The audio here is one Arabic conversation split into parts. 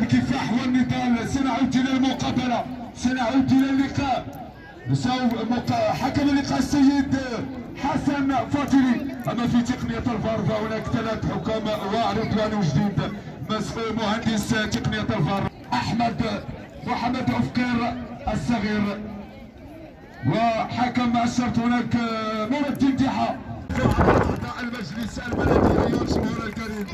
الكفاح والنضال. سنعود الى المقابله، سنعود الى اللقاء. حكم اللقاء السيد حسن فاطري. اما في تقنيه الفار فهناك 3 حكام ورضوان جديد مهندس تقنيه الفار محمد عفقير الصغير، وحكم الشرط هناك نور الدين ديحه. اعضاء المجلس الملكي ايها الجمهور الكريم.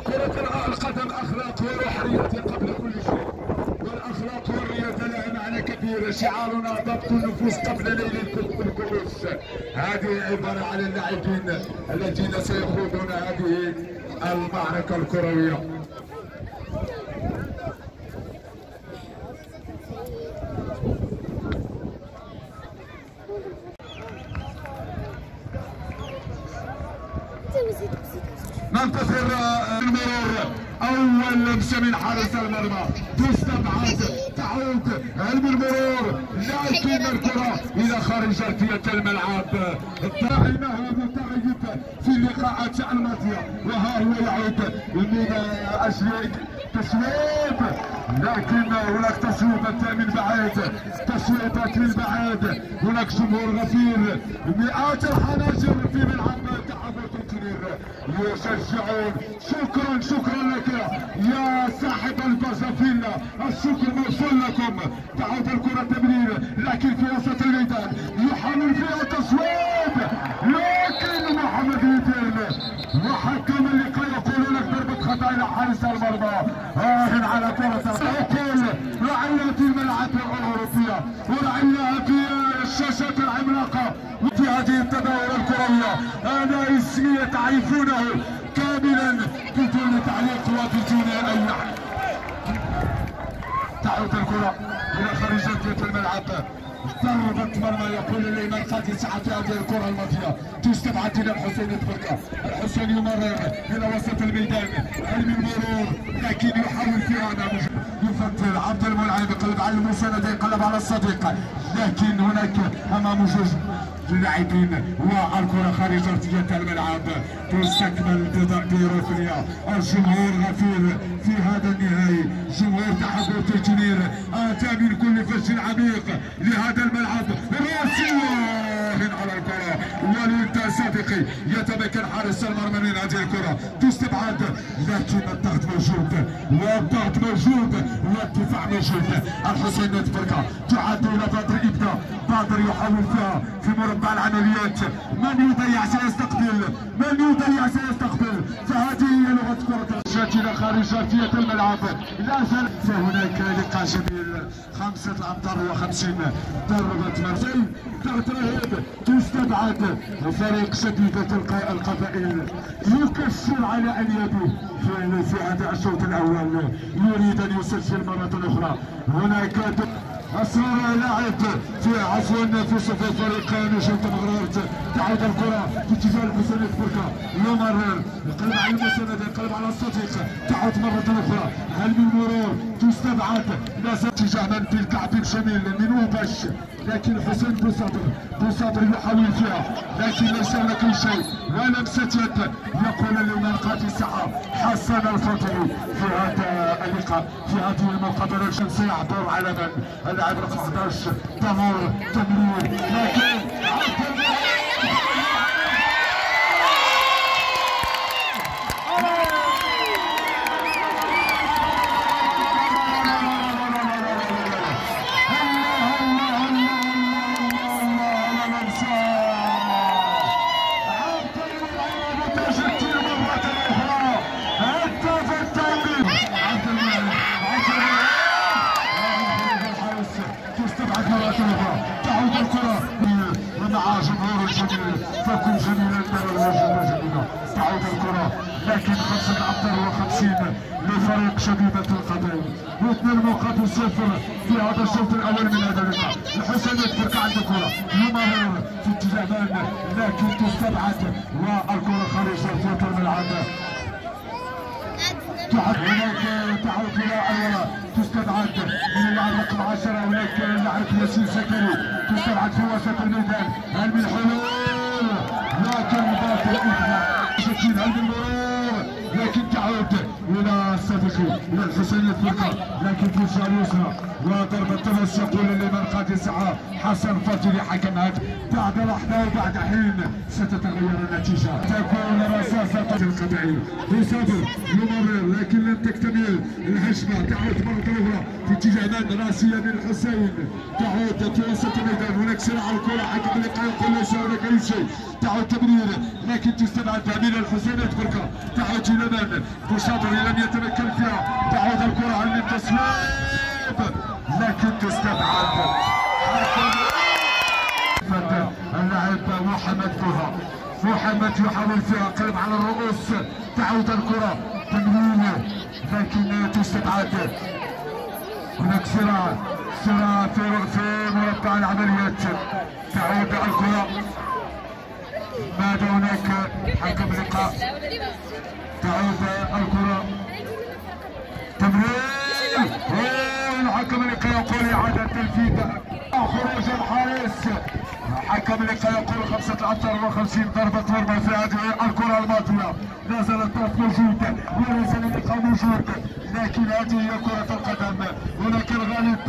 كرة القدم اخلاق وروحانية قبل كل شيء، والاخلاق والرياضة لها معنى كبير. شعارنا ضبط النفوس قبل نيل الكؤوس. هذه عبارة عن اللاعبين الذين سيخوضون هذه المعركة الكروية. ننتظر المرور. اول لمسه من حارس المرمى تستبعد، تعود علم المرور لكن الكره الى خارج ارضيه الملعب. رايناه متغيب في اللقاءات الماضيه، وها هو يعود من اجل تسويب، لكن هناك تصويبات من بعيد، تصويبات من بعيد. هناك جمهور غفير، مئات الحناجر في ملعب تحضر تنكرير يشجعون. شكرا لك يا صاحب البازافيلا، الشكر موصول لكم. تعود الكره تمرير لكن في وسط الميدان يحاول فيها تصويب، لكن محمد يدين وحكم اللقاء يقول لك ضربه خطا الى حارس المرمى. على كره العقل. رعينا في الملعب الاوروبيه ورعيناها في الشاشات العملاقه في هذه التداول الكرويه. هذا اسمي تعرفونه كاملا بدون تعليق وبدون اي حاجه. تعود الكره الى خارج ارضيه الملعب. ضربة مرمى يقول الإمام قد يسعى في هذه الكرة الماضية، تستبعد إلى الحسين تبركة. الحسين يمرر إلى وسط الميدان، علم المرور لكن يحاول فيها نموذج. يفضل عبد المنعم يقلب على المساند، يقلب على الصديق، لكن هناك أمام جوج اللاعبين والكرة خارج ارضية الملعب. تستكمل بركنية. الجمهور غفير في هذا النهائي، جمهور تحضر تجنير اتى من كل فج عميق لهذا الملعب. راسية على الكرة، وليد صادقي يتمكن حارس المرمى من هذه الكرة، تستبعد لكن الضغط موجود والضغط موجود والدفاع موجود. الحسين تبركة تعد الى بدر ابدا. بدر يحاول فيها في مربع العمليات. من يضيع سيستقبل، من يضيع سيستقبل. فهذه هي لغه كره جات الى خارج ارضيه الملعب. لا زال هناك لقاء جميل. 5 أمتار و50 ضربة مرتين، ضغط رهيب. تستبعد فريق شديدة القبائل يكسر على انيابه في هذا الشوط الاول، يريد ان يسجل مرة اخرى. هناك أسرار لاعب في عفوا في صفوف فريق نجوم تمغرات. تعود الكرة في اتجاه الحسين تبركة، يمرر يقلب على المساند، يقلب على الصديق. تعود مرة أخرى هل من مرور، تستبعد لا زال اتجاه من بالكعب جميل من وبش، لكن حسين بوصادر يحاول فيها لكن ليس هناك شيء. ولمسة يد يقول اليوم قاضي ساعة حسن الفاطري في هذا اللقاء، في هذه المقابلة الشمسية. يعبر على من؟ اللاعب رقم 11 تمر تمرير، لكن تعود الكرة ومع جمهور الجميل فكن جميلا ترى الوجه جميلة. تعود الكرة لكن 5 أمتار و50 لفريق شديدة القبائل، و2 مقابل 0 في هذا الشوط الأول من هذا اللقاء. الحسين تبرك عند الكرة، يمرر في اتجاه مان لكن تستبعد والكرة خارج ارضية الملعب. هناك تعود الى الوراء، تستبعد من اللاعب رقم 10 هناك اللاعب ياسين زكري، تستبعد في وسط الميدان. هل من حلول لكن باطل للحسيني الفرقه لكن في الجهه اليسرى وضربه تمسك لمن قد يسعى حسن فضلي حكم هذا بعد لحظه وبعد حين ستتغير النتيجه تكون رصاصه القطعي بصبر يمرر لكن لن تكتمل الهجمه تعود مره اخرى في اتجاه من راسيه بن الحسين تعود في وسط الميدان هناك سرعه الكره حكم اللقاء يقول ليس هناك اي شيء تعود تمرير لكن تستبعد من الحسين الفرقه تعود الى من بصبر لم يتمكن فيها تعود الكره عن التصويب لكن تستبعد اللاعب محمد فوها محمد يحاول فيها قلب على الرؤوس تعود الكره تمرير لكن تستبعد هناك صراع في مربع العمليات تعود الكره ماذا هناك حكم اللقاء تعود الكره تمرير حكم اللقاء يقول اعاده تنفيذ خروج الحارس حكم اللقاء يقول 55 ضربه مرمى في هذه الكره الماضيه لا زال الطرف موجود ولا زال اللقاء موجود لكن هذه هي كره القدم هناك الغالب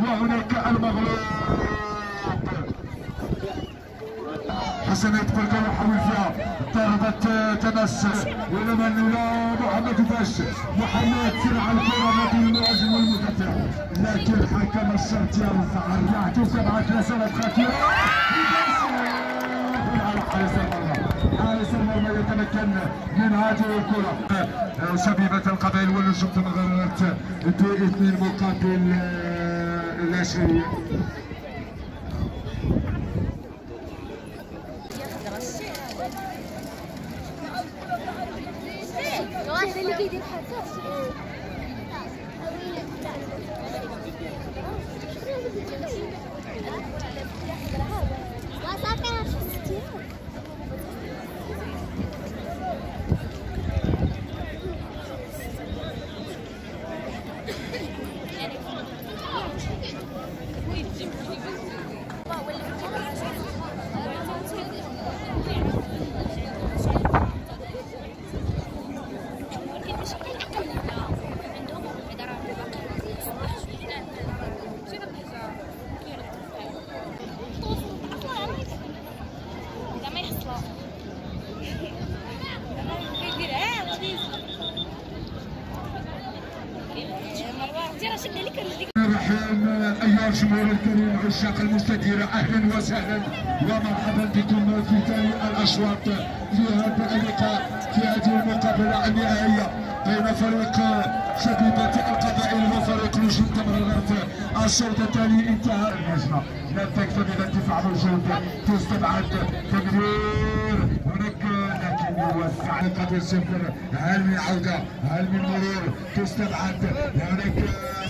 وهناك المغلوب حسن يتفرقا يحاول فيها ضربة تمس ولمن لا محمد باش محمد سرع الكرة ما بين المهاجم والمدافع لكن حكم الشرط يرفع الرعد وسبعة لا زالت خطيرة على حارس المرمى حارس المرمى يتمكن من هذه الكرة شبيبة القبائل والنجوم تمررت ب2 مقابل لا شيء اللي كيدير حكاش الرحيم ايها الجمهور الكريم عشاق المستديره اهلا وسهلا ومرحبا بكم في ثاني الاشواط في هذا اللقاء في هذه المقابله النهائيه بين فريق شبيبه القبائل وفريق نجوم تمررت الشوط الثاني انتهى الهجمه لا تكتب الى الدفاع موجود تستبعد تمرير هناك لكن يوسع قدر صفر هل من عوده هل من مرور تستبعد هناك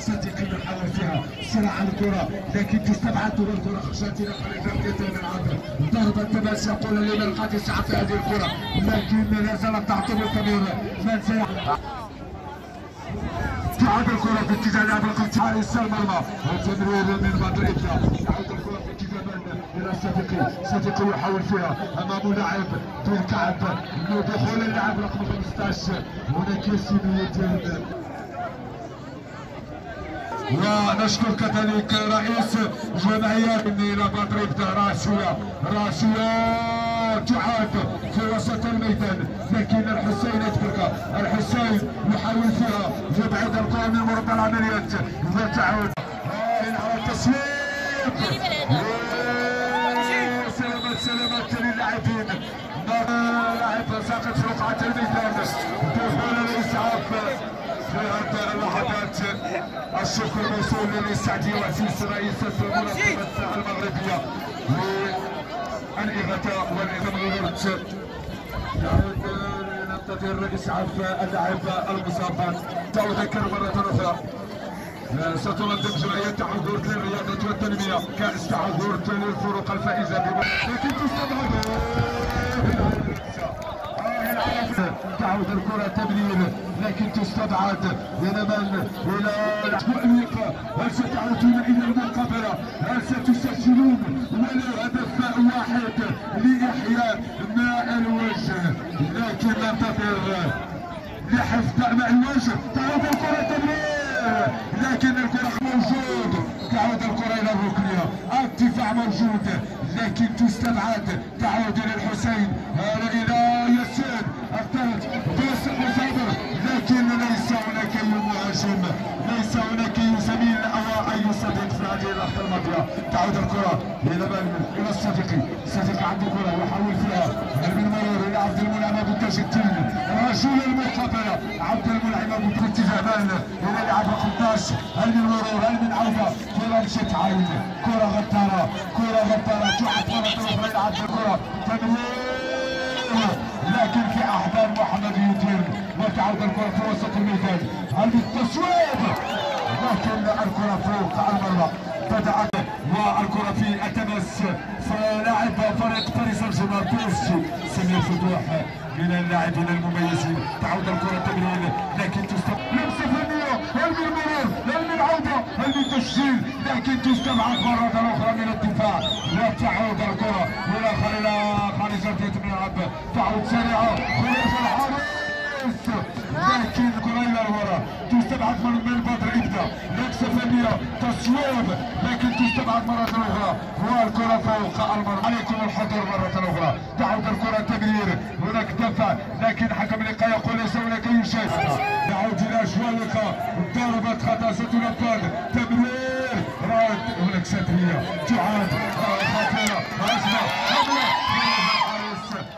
صديقي يحاول فيها سرعة الكرة لكن تستبعد الكرة خشيت الى خارج الملعب ضربة تماس يقول لمن قد يسعى في هذه الكرة لكن لا زالت تعتبر كبيرة من سيحصل تعود الكرة في اتجاه لاعب القدس حارس المرمى تمرير من مدريد تعود الكرة في اتجاه الى صديقي يحاول فيها امام لاعب بالكعب دخول اللاعب رقم 15 هناك ياسين ونشكر كذلك رئيس جمعية الى مدريد راسية تعاد في وسط الميدان لكن الحسين يتفرق الحسين يحاول فيها يبعد الكرة من مربع العمليات وتعود على التصويب سلامات للاعبين لاعب ساقط في رقعة الميدان دخول الاسعاف في هذه اللحظات الشكر موصول لسعدي وعزيز رئيسة المنظمة المغربية للإغاثة والإغاثة تعود ننتظر إسعاف اللاعب المصاب تذكر مرة أخرى ستنظم جمعية تعهد للرياضة والتنمية كأس تعهد للفرق الفائزة لكن تستبعد تعود الكرة تمرير لكن تستبعد ينمل إلى الوقفة هل ستعودون إلى المقابلة هل ستسجلون ولو هدف واحد لإحياء ماء الوجه لكن ننتظر لحفظ ماء الوجه تعود الكرة تمرير الدفاع موجود لكن تستبعد. تعود الى الحسين، هذا الى ياسين الثالث باسم مصابر، لكن ليس هناك اي مهاجم، ليس هناك اي زميل او اي صديق في هذه اللحظه الماضيه. تعود الكره الى بالمن، الى الصديقي، الصديقي عنده كره يحاول فيها من مرور الى عبد المنعم ابو تاج الدين، رجل المقابله عبد المنعم ابو تاج اتجاه بالمن الى لاعب رقم 12. هل من مرور، هل من عوده، كره مشت عين، كره غداره، كره غداره تعاد مره اخرى الى عبد الكره تمرير، لكن في احضان محمد يدين. وتعود الكره في وسط الميدان، هل بالتصويب، لكن الكره فوق المرمى. بدأت والكرة في التماس، فلاعب فريق باريس سان جيرمان بيسجي سمير فتوح من اللاعبين المميزين. تعود الكرة تمرير لكن لمسة فنية، هل من مرور، هل من عودة، هل من تسجيل، لكن تستبعد مرة أخرى من الدفاع. وتعود الكرة إلى خارج أرضية الملعب، تعود سريعة خروج الحارس، لكن الكرة إلى الوراء تستبعد من بدر إبدا، لمسة فنية تصويب لكن تستبعد مرة أخرى، والكرة فوق المرمى. عليكم الحضور مرة أخرى. تعود الكرة تمرير، هناك دفع لكن حكم اللقاء يقول ليس هناك أي شيء. يعود إلى أجواء اللقاء، ضربة خطأ ستنفذ، تمرير رائد، هناك ساترية تعاد خطيرة، أزمة حملة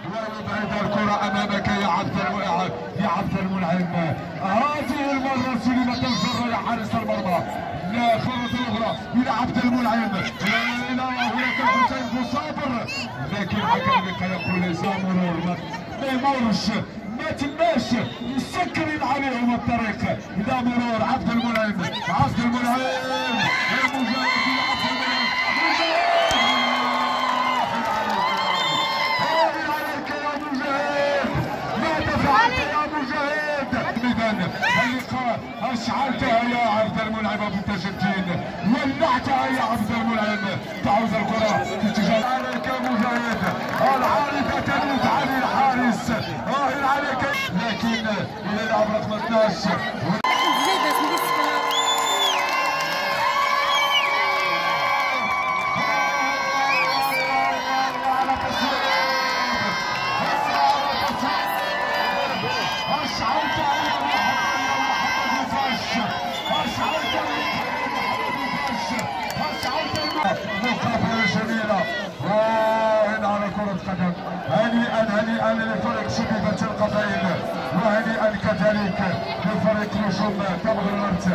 ويبعد الكرة أمامك يا عبد المنعم. هذه المرة سلمت الجرة يا حارس المرمى. لا خطوة أخرى إلى عبد المنعم، إلى هناك الحسين مصابر، لكن حكم اللقاء يقول ليس مرور، ما يمرش، ما تماش، مسكرين عليهم الطريق. لا مرور. عبد المنعم، عبد المنعم المجاهد إلى عبد المنعم، اللقاء اشعلتها يا عبد المنعم ابو تاج الدين، ولعتها يا عبد المنعم. تعود الكره في اتجاه عليك مجاهد، العارضه تموت علي الحارس، عليك، لكن الى لاعب رقم 12 مقابلة جميلة، وهنا على كرة قدم. هنيئا لفريق شبيبة القبائل، وهنيئا كذلك لفريق نجوم تبغرت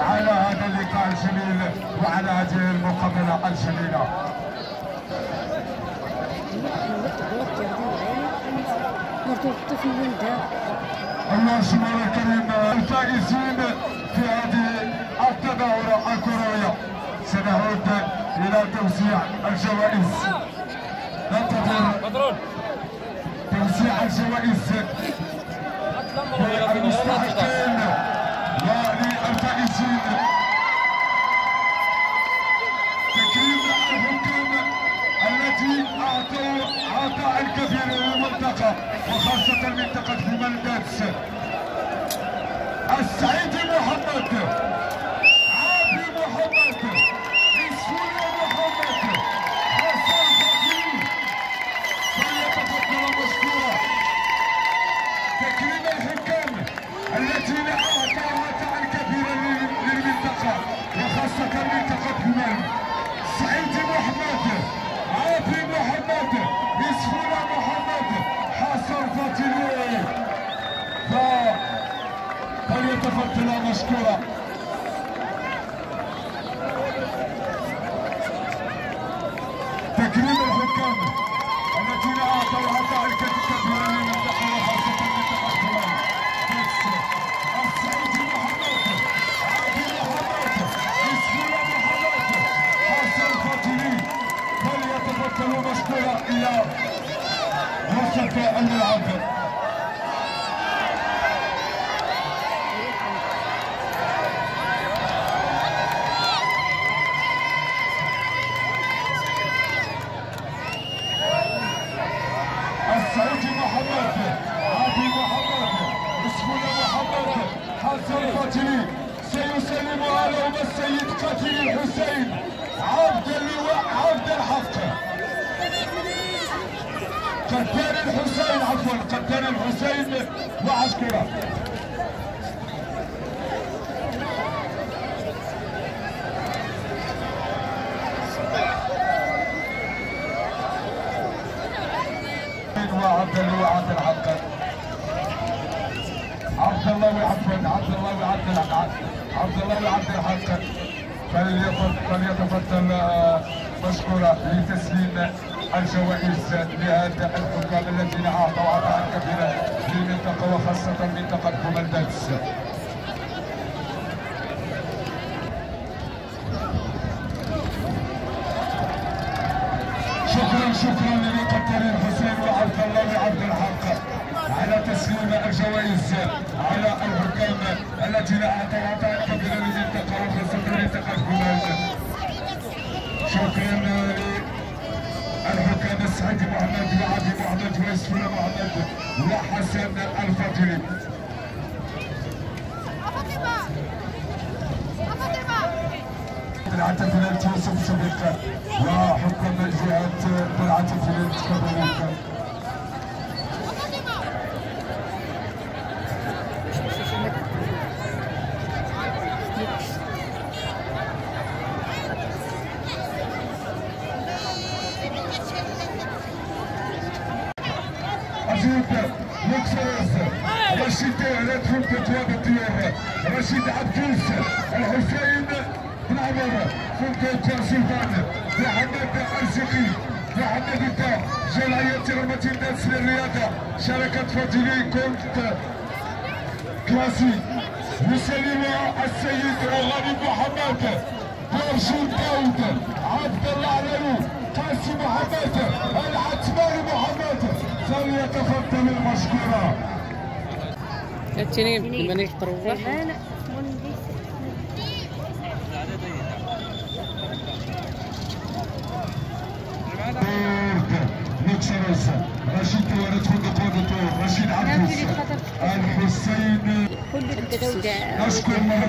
على هذا اللقاء الجميل وعلى هذه المقابلة الجميلة. أيها الجمهور الكريم، الفائزين في هذه التظاهرة الكروية، سنعود إلى توزيع الجوائز. ننتظر توزيع الجوائز للمستحقين وللفائزين. تكريم الحكام التي أعطوا عطاء كبير للمنطقة وخاصة منطقة فيمالداتس. السعيد محمد، عابي محمد، إسفوريا محمد، حسن فقير، فليتفضل مشكورا. تكريم الحكام التي أعطوا عطاء كبيرا للمنطقة وخاصة منطقة فيمال. سعيد محمد، عابي محمد، إسفوريا محمد، حسن فقير، فليتفضل مشكورا. تكريم الحكام الذين اعطوا عطاء كبيرا للمنطقه وخاصه منطقه فيمال. السعيد محمد، عابي محمد، اسفوريا محمد، حسن فاطمي، فليتفضلوا مشكورا الى وسط الملعب. السعيد محمد، عابي محمد، اسفوريا محمد، حسن فاطمي، سيسلمها لهم السيد قتيل الحسين عبد اللواء عبد الحق، قتال الحسين، عفوا قتال الحسين وعسكره. وعبد اللواء عبد الحق، عبد الله عفوا عبد الله وعبد الحق، عبد الله وعبد الحق. فليتفضل مشكورا لتسليم الجوائز لهذا الحكام الذين اعطوا عطاء كبيرا للمنطقه وخاصه منطقه كومندانس. شكرا لقتال الحسين وعبد الله وعبد الحق على تسليم الجوائز على الحكام الذين اعطوا عطاء كبيرا للمنطقه وخاصه منطقه كومندانس. شكرا للحكام السعيد محمد وعبد محمد ويوسف محمد وحسن الفاضلي. طلعت فلان يوسف شبيكه وحكام جهه طلعت فلان كذلك. أجيب مكسرز رشيد لا تدخل تتواب الطيور، رشيد عبدوس الحسين بن عمر فوق سلطان محمد الزكي محمد الدار جمعية رمة الناس للرياضة شركة فاضلي كونت كلاسي وسليم السيد غالب محمد برشيد داود عبد الله علوي قاسم محمد العتماني محمد فليتفضل المشكورة. التنين من يتطرف مكسرز رشيد ولد خندق ودكتور رشيد عبدوس الحسين. نشكر مرة